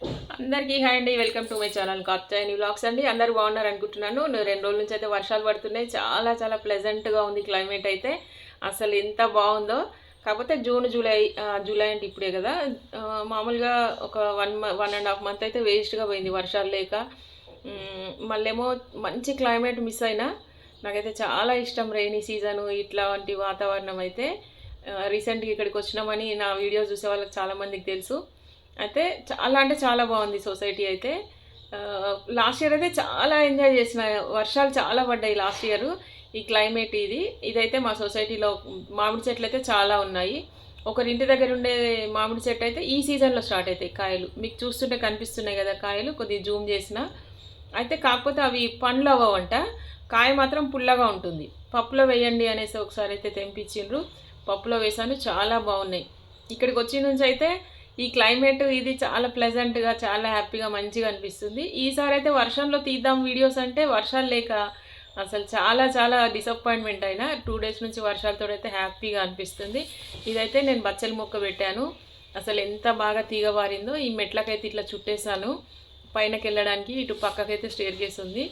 అందరికీ హాయ్ అండి. Welcome to my channel Katyayani vlogs అండి. అందరూ బాగున్నారు అనుకుంటున్నాను. 2 రోజుల నుంచి అయితే వర్షాలు పడుతున్నాయి. చాలా చాలా ప్లెజెంట్‌గా ఉంది క్లైమేట్ అయితే. అసలు ఎంత బాగుందో. కాకపోతే జూన్, జూలై అంటే ఇప్పుడే కదా! మామూలుగా ఒక 1 మంత్ అయితే వేస్ట్‌గా పోయింది వర్షాలు లేక. మళ్ళేమో మంచి క్లైమేట్ మిస్ అయినా. నాకైతే చాలా ఇష్టం రెయినీ సీజను ఇట్లాంటి వాతావరణం అయితే. రీసెంట్‌గా ఇక్కడికి వచ్చినామని నా వీడియోస్ చూసే వాళ్ళకి చాలామందికి తెలుసు. అయితే చాలా అంటే చాలా బాగుంది సొసైటీ అయితే. లాస్ట్ ఇయర్ అయితే చాలా ఎంజాయ్ చేసిన. వర్షాలు చాలా పడ్డాయి లాస్ట్ ఇయర్. ఈ క్లైమేట్ ఇదైతే మా సొసైటీలో మామిడి చెట్లు అయితే చాలా ఉన్నాయి. ఒకరింటి దగ్గర ఉండే మామిడి చెట్టు అయితే ఈ సీజన్లో స్టార్ట్ అవుతాయి కాయలు. మీకు చూస్తుంటే కనిపిస్తున్నాయి కదా కాయలు, కొద్దిగా జూమ్ చేసిన. అయితే కాకపోతే అవి పండ్లు అవ్వవంట, కాయ మాత్రం పుల్లగా ఉంటుంది. పప్పులో వేయండి అనేసి ఒకసారి అయితే తెంపించిండ్రు, పప్పులో వేసాను, చాలా బాగున్నాయి. ఇక్కడికి వచ్చిన నుంచి అయితే ఈ క్లైమేట్ ఇది చాలా ప్లెజెంట్గా, చాలా హ్యాపీగా, మంచిగా అనిపిస్తుంది. ఈసారి అయితే వర్షంలో తీద్దాం వీడియోస్ అంటే వర్షాలు లేక అసలు చాలా చాలా డిసప్పాయింట్మెంట్ అయినా. 2 డేస్ నుంచి వర్షాలతో అయితే హ్యాపీగా అనిపిస్తుంది. ఇదైతే నేను బచ్చలి మొక్క పెట్టాను. అసలు ఎంత బాగా తీగ వారిందో. ఈ మెట్లకైతే ఇట్లా చుట్టేసాను పైనకి వెళ్ళడానికి. ఇటు పక్కకైతే స్టేర్ కేస్ ఉంది.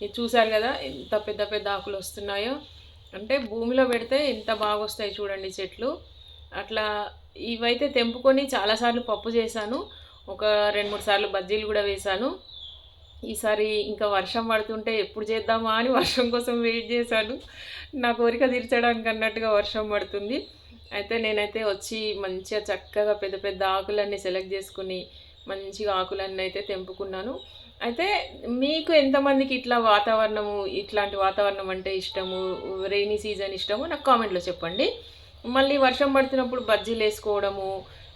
ఇది చూసారు కదా ఎంత పెద్ద పెద్ద ఆకులు వస్తున్నాయో. అంటే భూమిలో పెడితే ఎంత బాగా వస్తాయి చూడండి చెట్లు. అట్లా ఇవైతే తెంపుకొని చాలాసార్లు పప్పు చేశాను. ఒక 2-3 సార్లు బజ్జీలు కూడా వేశాను. ఈసారి ఇంకా వర్షం పడుతుంటే ఎప్పుడు చేద్దామా అని వర్షం కోసం వెయిట్ చేశాను. నా కోరిక తీర్చడానికి అన్నట్టుగా వర్షం పడుతుంది. అయితే నేనైతే వచ్చి మంచిగా చక్కగా పెద్ద పెద్ద ఆకులన్నీ సెలెక్ట్ చేసుకుని మంచిగా ఆకులన్నీ అయితే తెంపుకున్నాను. అయితే మీకు ఎంతమందికి ఇట్లా వాతావరణము, ఇట్లాంటి వాతావరణం అంటే ఇష్టము, రెయినీ సీజన్ ఇష్టము నాకు కామెంట్లో చెప్పండి. మళ్ళీ వర్షం పడుతున్నప్పుడు బజ్జీలు వేసుకోవడము,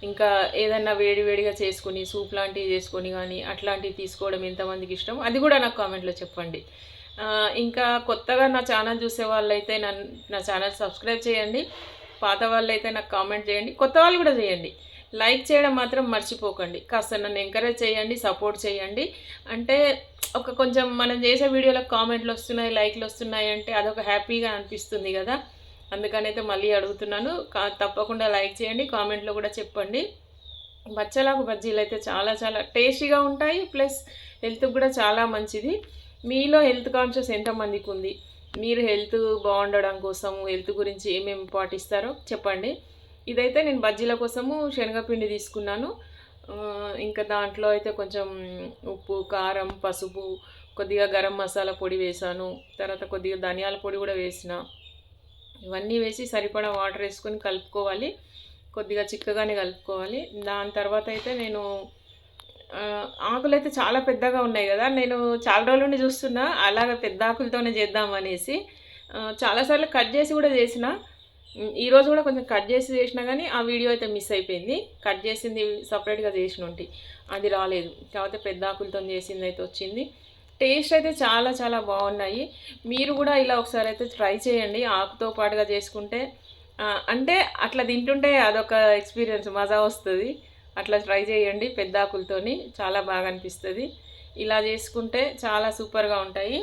ఇంకా ఏదన్నా వేడి వేడిగా చేసుకుని సూప్ లాంటివి చేసుకొని కానీ అట్లాంటివి తీసుకోవడం ఎంతమందికి ఇష్టం అది కూడా నాకు కామెంట్లో చెప్పండి. ఇంకా కొత్తగా నా ఛానల్ చూసే వాళ్ళైతే నా ఛానల్ సబ్స్క్రైబ్ చేయండి. పాత వాళ్ళైతే నాకు కామెంట్ చేయండి. కొత్త వాళ్ళు కూడా చేయండి. లైక్ చేయడం మాత్రం మర్చిపోకండి. కాస్త నన్ను ఎంకరేజ్ చేయండి, సపోర్ట్ చేయండి. అంటే కొంచెం మనం చేసే వీడియోలకు కామెంట్లు వస్తున్నాయి, లైక్లు వస్తున్నాయి అంటే అదొక హ్యాపీగా అనిపిస్తుంది కదా. అందుకనైతే మళ్ళీ అడుగుతున్నాను, తప్పకుండా లైక్ చేయండి, కామెంట్లో కూడా చెప్పండి. బచ్చలాకు బజ్జీలు అయితే చాలా చాలా టేస్టీగా ఉంటాయి, ప్లస్ హెల్త్కి కూడా చాలా మంచిది. మీలో హెల్త్ కాన్షియస్ ఎంతమందికి ఉంది? మీరు హెల్త్ బాగుండడం కోసం హెల్త్ గురించి ఏమేమి పాటిస్తారో చెప్పండి. ఇదైతే నేను బజ్జీల కోసము శనగపిండి తీసుకున్నాను. ఇంకా దాంట్లో అయితే కొంచెం ఉప్పు, కారం, పసుపు, కొద్దిగా గరం మసాలా పొడి వేసాను. తర్వాత కొద్దిగా ధనియాల పొడి కూడా వేసిన. ఇవన్నీ వేసి సరిపడా వాటర్ వేసుకొని కలుపుకోవాలి. కొద్దిగా చిక్కగానే కలుపుకోవాలి. దాని తర్వాత అయితే నేను ఆకులు అయితే చాలా పెద్దగా ఉన్నాయి కదా, నేను చాలా రోజుల నుండి చూస్తున్నా అలాగ పెద్ద ఆకులతోనే చేద్దామనేసి చాలాసార్లు కట్ చేసి కూడా చేసిన. ఈరోజు కూడా కొంచెం కట్ చేసి చేసినా కానీ ఆ వీడియో అయితే మిస్ అయిపోయింది. కట్ చేసింది సపరేట్గా చేసిన ఉంటే అది రాలేదు. కాకపోతే పెద్ద ఆకులతో చేసింది అయితే వచ్చింది. టేస్ట్ అయితే చాలా చాలా బాగున్నాయి. మీరు కూడా ఇలా ఒకసారి అయితే ట్రై చేయండి. ఆకుతో పాటుగా చేసుకుంటే అంటే అట్లా తింటుంటే అదొక ఎక్స్పీరియన్స్, మజా వస్తుంది. అట్లా ట్రై చేయండి. పెద్ద ఆకులతోని చాలా బాగా అనిపిస్తుంది. ఇలా చేసుకుంటే చాలా సూపర్గా ఉంటాయి.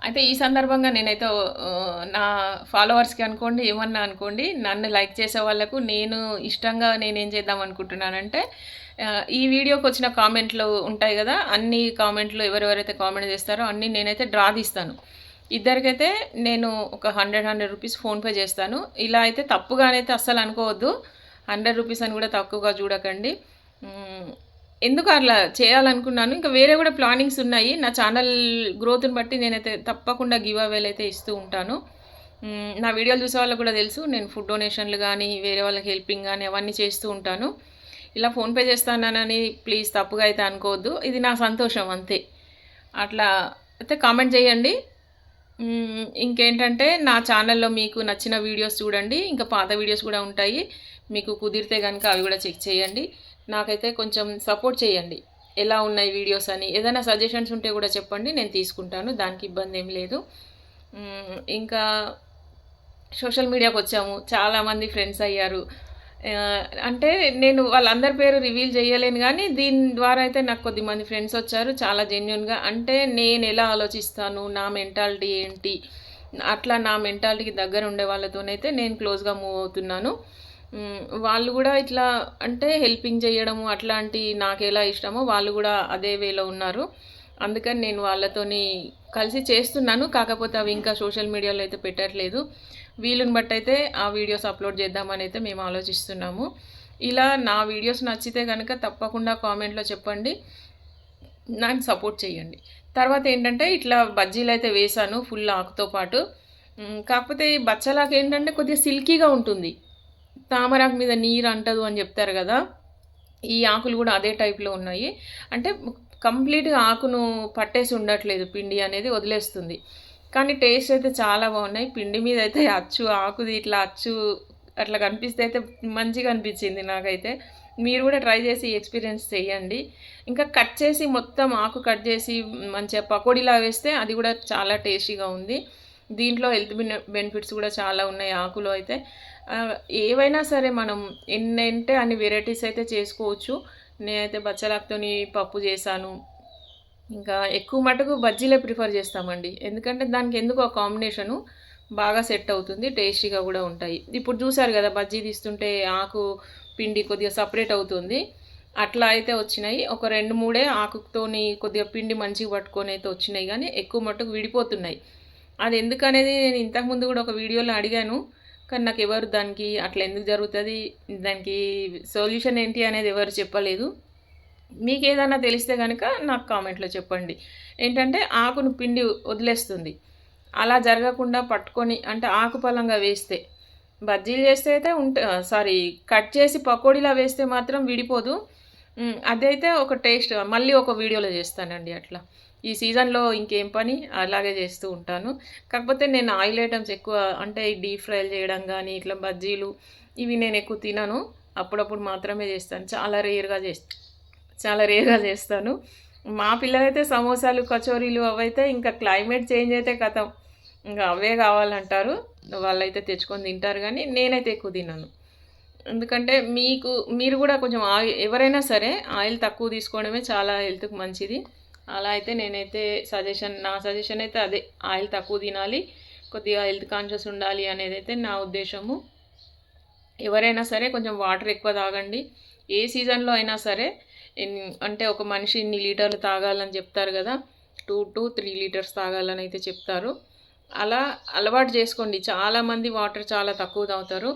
అయితే ఈ సందర్భంగా నేనైతే నా ఫాలోవర్స్కి అనుకోండి, ఏమన్నా అనుకోండి, నన్ను లైక్ చేసే వాళ్ళకు నేను ఇష్టంగా నేనేం చేద్దాం అనుకుంటున్నానంటే, ఈ వీడియోకి వచ్చిన కామెంట్లు ఉంటాయి కదా, అన్ని కామెంట్లు ఎవరెవరైతే కామెంట్ చేస్తారో అన్నీ నేనైతే డ్రా తీస్తాను. ఇద్దరికైతే నేను ఒక 100 రూపీస్ ఫోన్పే చేస్తాను. ఇలా అయితే తప్పుగానైతే అస్సలు అనుకోవద్దు. 100 రూపీస్ అని కూడా తక్కువగా చూడకండి. ఎందుకు అట్లా చేయాలనుకున్నాను. ఇంకా వేరే కూడా ప్లానింగ్స్ ఉన్నాయి. నా ఛానల్ గ్రోత్ని బట్టి నేనైతే తప్పకుండా గివ్ అవేలు అయితే ఇస్తూ ఉంటాను. నా వీడియోలు చూసే వాళ్ళకు కూడా తెలుసు, నేను ఫుడ్ డొనేషన్లు కానీ వేరే వాళ్ళకి హెల్పింగ్ కానీ అవన్నీ చేస్తూ ఉంటాను. ఇలా ఫోన్పే చేస్తానని ప్లీజ్ తప్పుగా అయితే అనుకోవద్దు. ఇది నా సంతోషం అంతే. అట్లా అయితే కామెంట్ చేయండి. ఇంకేంటంటే నా ఛానల్లో మీకు నచ్చిన వీడియోస్ చూడండి. ఇంకా పాత వీడియోస్ కూడా ఉంటాయి. మీకు కుదిరితే కనుక అవి కూడా చెక్ చేయండి. నాకైతే కొంచెం సపోర్ట్ చేయండి. ఎలా ఉన్నాయి వీడియోస్ అని ఏదైనా సజెషన్స్ ఉంటే కూడా చెప్పండి, నేను తీసుకుంటాను. దానికి ఇబ్బంది ఏం లేదు. ఇంకా సోషల్ మీడియాకి వచ్చాము, చాలామంది ఫ్రెండ్స్ అయ్యారు. అంటే నేను వాళ్ళందరి పేరు రివీల్ చేయలేను కానీ దీని ద్వారా అయితే నాకు కొద్దిమంది ఫ్రెండ్స్ వచ్చారు చాలా జెన్యున్గా. అంటే నేను ఎలా ఆలోచిస్తాను, నా మెంటాలిటీ ఏంటి, అట్లా నా మెంటాలిటీకి దగ్గర ఉండే వాళ్ళతోనైతే నేను క్లోజ్గా మూవ్ అవుతున్నాను. వాళ్ళు కూడా ఇట్లా అంటే హెల్పింగ్ చేయడము అట్లాంటి నాకెలా ఇష్టమో వాళ్ళు కూడా అదే వేలో ఉన్నారు. అందుకని నేను వాళ్ళతోని కలిసి చేస్తున్నాను. కాకపోతే అవి ఇంకా సోషల్ మీడియాలో అయితే పెట్టట్లేదు. వీలుని బట్టి అయితే ఆ వీడియోస్ అప్లోడ్ చేద్దామని అయితే మేము ఆలోచిస్తున్నాము. ఇలా నా వీడియోస్ నచ్చితే కనుక తప్పకుండా కామెంట్లో చెప్పండి, నాకు సపోర్ట్ చేయండి. తర్వాత ఏంటంటే ఇట్లా బజ్జీలు అయితే వేసాను ఫుల్ ఆకుతో పాటు. కాకపోతే ఈ బచ్చలాకు ఏంటంటే కొద్దిగా సిల్కీగా ఉంటుంది. తామరాకు మీద నీరు అంటదు అని చెప్తారు కదా, ఈ ఆకులు కూడా అదే టైప్లో ఉన్నాయి. అంటే కంప్లీట్గా ఆకును పట్టేసి ఉండట్లేదు, పిండి అనేది వదిలేస్తుంది. కానీ టేస్ట్ అయితే చాలా బాగున్నాయి. పిండి మీద అయితే అచ్చు ఆకుది ఇట్లా అచ్చు అట్లా కనిపిస్తే అయితే మంచిగా అనిపించింది నాకైతే. మీరు కూడా ట్రై చేసి ఎక్స్పీరియన్స్ చేయండి. ఇంకా కట్ చేసి మొత్తం ఆకు కట్ చేసి మంచిగా పకోడీలా వేస్తే అది కూడా చాలా టేస్టీగా ఉంది. దీంట్లో హెల్త్ బెనిఫిట్స్ కూడా చాలా ఉన్నాయి ఆకులో అయితే. ఏవైనా సరే మనం ఎన్నంటే అన్ని వెరైటీస్ అయితే చేసుకోవచ్చు. నేనైతే బచ్చలాకుతోని పప్పు చేశాను. ఇంకా ఎక్కువ మటుకు బజ్జీలే ప్రిఫర్ చేస్తామండి, ఎందుకంటే దానికి ఎందుకు ఆ కాంబినేషను బాగా సెట్ అవుతుంది, టేస్టీగా కూడా ఉంటాయి. ఇప్పుడు చూసారు కదా బజ్జీ తీస్తుంటే ఆకు పిండి కొద్దిగా సపరేట్ అవుతుంది, అట్లా అయితే వచ్చినాయి. ఒక 2-3 ఆకుతోని కొద్దిగా పిండి మంచిగా పట్టుకొని అయితే వచ్చినాయి, కానీ ఎక్కువ మటుకు విడిపోతున్నాయి. అది ఎందుకనేది నేను ఇంతకుముందు కూడా ఒక వీడియోలో అడిగాను, కానీ నాకు ఎవరు దానికి అట్లా ఎందుకు జరుగుతుంది, దానికి సొల్యూషన్ ఏంటి అనేది ఎవరు చెప్పలేదు. మీకు ఏదైనా తెలిస్తే కనుక నాకు కామెంట్లో చెప్పండి. ఏంటంటే ఆకును పిండి వదిలేస్తుంది, అలా జరగకుండా పట్టుకొని అంటే ఆకుపలంగా వేస్తే, బజ్జీలు చేస్తే అయితే కట్ చేసి పకోడీలా వేస్తే మాత్రం విడిపోదు. అదైతే ఒక టేస్ట్ మళ్ళీ ఒక వీడియోలో చేస్తానండి అట్లా. ఈ సీజన్లో ఇంకేం పని అలాగే చేస్తూ ఉంటాను. కాకపోతే నేను ఆయిల్ ఐటమ్స్ ఎక్కువ అంటే డీప్ ఫ్రైలు చేయడం కానీ ఇట్లా బజ్జీలు ఇవి నేను ఎక్కువ తినను, అప్పుడప్పుడు మాత్రమే చేస్తాను. చాలా రేర్గా చేస్తాను. మా పిల్లలైతే సమోసాలు కచోరీలు అవైతే ఇంకా క్లైమేట్ చేంజ్ అయితే కథం, ఇంకా అవే కావాలంటారు. వాళ్ళైతే తెచ్చుకొని తింటారు, కానీ నేనైతే ఎక్కువ తినను. ఎందుకంటే మీరు కూడా కొంచెం ఎవరైనా సరే ఆయిల్ తక్కువ తీసుకోవడమే చాలా హెల్త్కి మంచిది. అలా అయితే నేనైతే నా సజెషన్ అయితే అదే, ఆయిల్ తక్కువ తినాలి, కొద్దిగా హెల్త్ కాన్షియస్ ఉండాలి అనేది అయితే నా ఉద్దేశము. ఎవరైనా సరే కొంచెం వాటర్ ఎక్కువ తాగండి, ఏ సీజన్లో అయినా సరే. అంటే ఒక మనిషి ఇన్ని లీటర్లు తాగాలని చెప్తారు కదా, 2 to 3 లీటర్స్ తాగాలని అయితే చెప్తారు. అలా అలవాటు చేసుకోండి. చాలామంది వాటర్ చాలా తక్కువ తాగుతారు,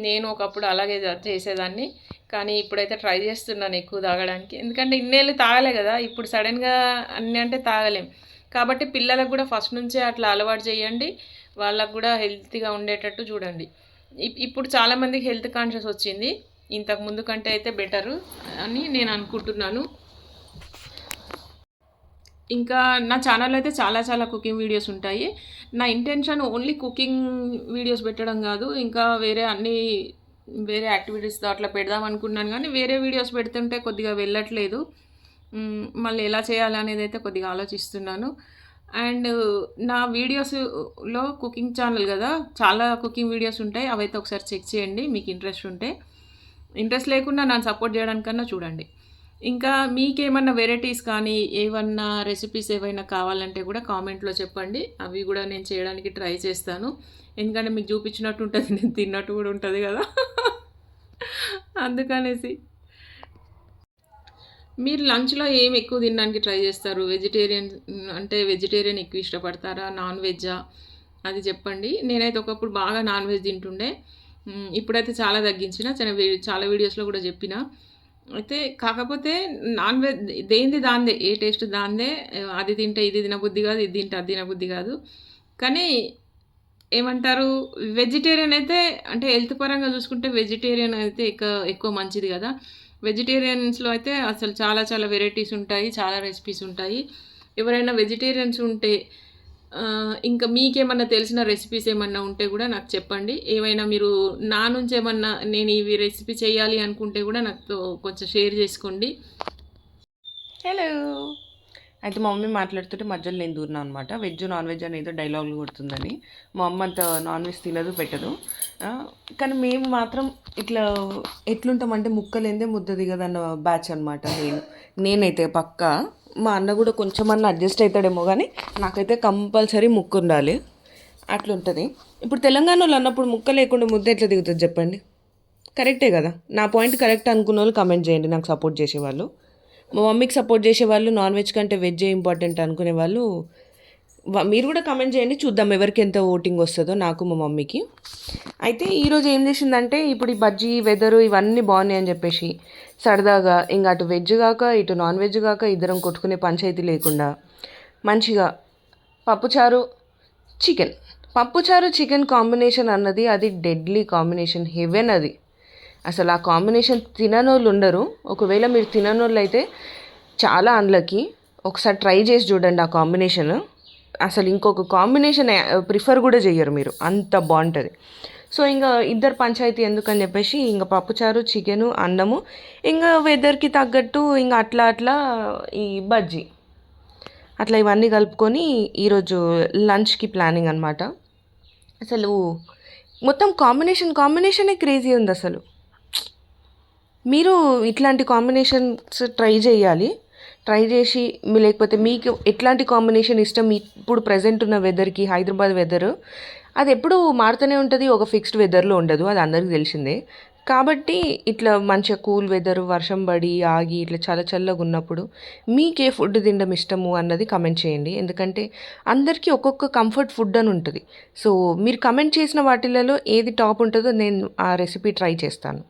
నేను ఒకప్పుడు అలాగే చేసేదాన్ని. కానీ ఇప్పుడైతే ట్రై చేస్తున్నాను ఎక్కువ తాగడానికి, ఎందుకంటే ఇన్నేళ్ళు తాగలే కదా, ఇప్పుడు సడన్గా అన్నీ అంటే తాగలేం. కాబట్టి పిల్లలకు కూడా ఫస్ట్ నుంచే అట్లా అలవాటు చేయండి, వాళ్ళకు కూడా హెల్తీగా ఉండేటట్టు చూడండి. ఇప్పుడు చాలామందికి హెల్త్ కాన్షియస్ వచ్చింది, ఇంతకు ముందు కంటే అయితే బెటరు అని నేను అనుకుంటున్నాను. ఇంకా నా ఛానల్లో అయితే చాలా కుకింగ్ వీడియోస్ ఉంటాయి. నా ఇంటెన్షన్ ఓన్లీ కుకింగ్ వీడియోస్ పెట్టడం కాదు, ఇంకా వేరే యాక్టివిటీస్తో అట్లా పెడదాం అనుకున్నాను, కానీ వేరే వీడియోస్ పెడుతుంటే కొద్దిగా వెళ్ళట్లేదు. మళ్ళీ ఎలా చేయాలనేది అయితే కొద్దిగా ఆలోచిస్తున్నాను. అండ్ నా వీడియోస్లో కుకింగ్ ఛానల్ కదా, చాలా కుకింగ్ వీడియోస్ ఉంటాయి, అవైతే ఒకసారి చెక్ చేయండి మీకు ఇంట్రెస్ట్ ఉంటే. ఇంట్రెస్ట్ లేకుండా నన్ను సపోర్ట్ చేయడానికన్నా చూడండి. ఇంకా మీకేమన్నా వెరైటీస్ కానీ ఏమన్నా రెసిపీస్ ఏవైనా కావాలంటే కూడా కామెంట్లో చెప్పండి, అవి కూడా నేను చేయడానికి ట్రై చేస్తాను. ఎందుకంటే మీకు చూపించినట్టు ఉంటుంది, నేను తిన్నట్టు కూడా ఉంటుంది కదా, అందుకనేసి. మీరు లంచ్లో ఏం ఎక్కువ తినడానికి ట్రై చేస్తారు? వెజిటేరియన్ ఎక్కువ ఇష్టపడతారా, నాన్ వెజ్జా, అది చెప్పండి. నేనైతే ఒకప్పుడు బాగా నాన్ వెజ్ తింటుండే, ఇప్పుడైతే చాలా తగ్గించిన, చాలా వీడియోస్లో కూడా చెప్పిన. అయితే కాకపోతే నాన్ వెజ్ దేంది దాందే, ఏ టేస్ట్ దాందే, అది తింటే ఇది తినబుద్ధి కాదు, ఇది తింటే అది తినబుద్ధి కాదు. కానీ ఏమంటారు, వెజిటేరియన్ అయితే అంటే హెల్త్ పరంగా చూసుకుంటే వెజిటేరియన్ అయితే ఎక్కువ మంచిది కదా. వెజిటేరియన్స్లో అయితే అసలు చాలా వెరైటీస్ ఉంటాయి, చాలా రెసిపీస్ ఉంటాయి. ఎవరైనా వెజిటేరియన్స్ ఉంటే ఇంకా మీకేమన్నా తెలిసిన రెసిపీస్ ఏమన్నా ఉంటే కూడా నాకు చెప్పండి. ఏమైనా మీరు నా నుంచి ఏమన్నా నేను ఇవి రెసిపీ చేయాలి అనుకుంటే కూడా నాకు కొంచెం షేర్ చేసుకోండి. హలో, అయితే మా మమ్మీ మాట్లాడుతుంటే మధ్యలో నేను దూరినా అనమాట. వెజ్ నాన్ వెజ్ అనేది డైలాగులు కొడుతుందని. మా అమ్మ అంత నాన్ వెజ్ తినదు, పెట్టదు. కానీ మేము మాత్రం ఇట్లా ఎట్లుంటామంటే ముక్కలేందే ముద్ద దిగదన్న బ్యాచ్ అనమాట. నేనైతే పక్కా, మా అన్న కూడా కొంచెం అన్న అడ్జస్ట్ అవుతాడేమో, కానీ నాకైతే కంపల్సరీ ముక్కు ఉండాలి. అట్లుంటుంది. ఇప్పుడు తెలంగాణలో అన్నప్పుడు ముక్క లేకుండా ముద్ద ఎట్లా దిగుతుంది చెప్పండి? కరెక్టే కదా. నా పాయింట్ కరెక్ట్ అనుకున్న వాళ్ళు కమెంట్ చేయండి, నాకు సపోర్ట్ చేసేవాళ్ళు. మా మమ్మీకి సపోర్ట్ చేసేవాళ్ళు, నాన్ వెజ్ కంటే వెజ్జే ఇంపార్టెంట్ అనుకునే వాళ్ళు మీరు కూడా కమెంట్ చేయండి, చూద్దాం ఎవరికి ఎంత ఓటింగ్ వస్తుందో నాకు మా మమ్మీకి. అయితే ఈరోజు ఏం చేసిందంటే, ఇప్పుడు ఈ బజ్జీ వెదరు ఇవన్నీ బాగున్నాయి అని చెప్పేసి సరదాగా ఇంకా అటు వెజ్ కాక ఇటు నాన్ వెజ్ కాక ఇద్దరం కొట్టుకునే పంచాయతీ లేకుండా మంచిగా పప్పుచారు చికెన్, పప్పుచారు చికెన్ కాంబినేషన్ అన్నది అది డెడ్లీ కాంబినేషన్, హెవెన్ అది. అసలు ఆ కాంబినేషన్ తిననోళ్ళు ఉండరు. ఒకవేళ మీరు తిననోళ్ళు అయితే చాలా అన్లకి. ఒకసారి ట్రై చేసి చూడండి ఆ కాంబినేషన్. అసలు ఇంకొక కాంబినేషన్ ప్రిఫర్ కూడా చెయ్యరు మీరు, అంత బాగుంటుంది. సో ఇంకా ఇద్దరు పంచాయతీ ఎందుకని చెప్పేసి ఇంకా పప్పుచారు చికెను అన్నము, ఇంకా వెదర్కి తగ్గట్టు ఇంకా అట్లా అట్లా ఈ బజ్జీ, అట్లా ఇవన్నీ కలుపుకొని ఈరోజు లంచ్కి ప్లానింగ్ అనమాట. అసలు మొత్తం కాంబినేషనే క్రేజీ ఉంది అసలు. మీరు ఇట్లాంటి కాంబినేషన్స్ ట్రై చేయాలి. ట్రై చేసి లేకపోతే మీకు ఎట్లాంటి కాంబినేషన్ ఇష్టం ఇప్పుడు ప్రజెంట్ ఉన్న వెదర్కి. హైదరాబాద్ వెదర్ అది ఎప్పుడూ మారుతూనే ఉంటుంది, ఒక ఫిక్స్డ్ వెదర్లో ఉండదు, అది అందరికీ తెలిసిందే. కాబట్టి ఇట్లా మంచిగా కూల్ వెదర్, వర్షం పడి ఆగి ఇట్లా చాలా చల్లగా ఉన్నప్పుడు మీకే ఫుడ్ తినడం ఇష్టము అన్నది కమెంట్ చేయండి. ఎందుకంటే అందరికీ ఒక్కొక్క కంఫర్ట్ ఫుడ్ అని ఉంటుంది. సో మీరు కమెంట్ చేసిన వాటిలలో ఏది టాప్ ఉంటుందో నేను ఆ రెసిపీ ట్రై చేస్తాను.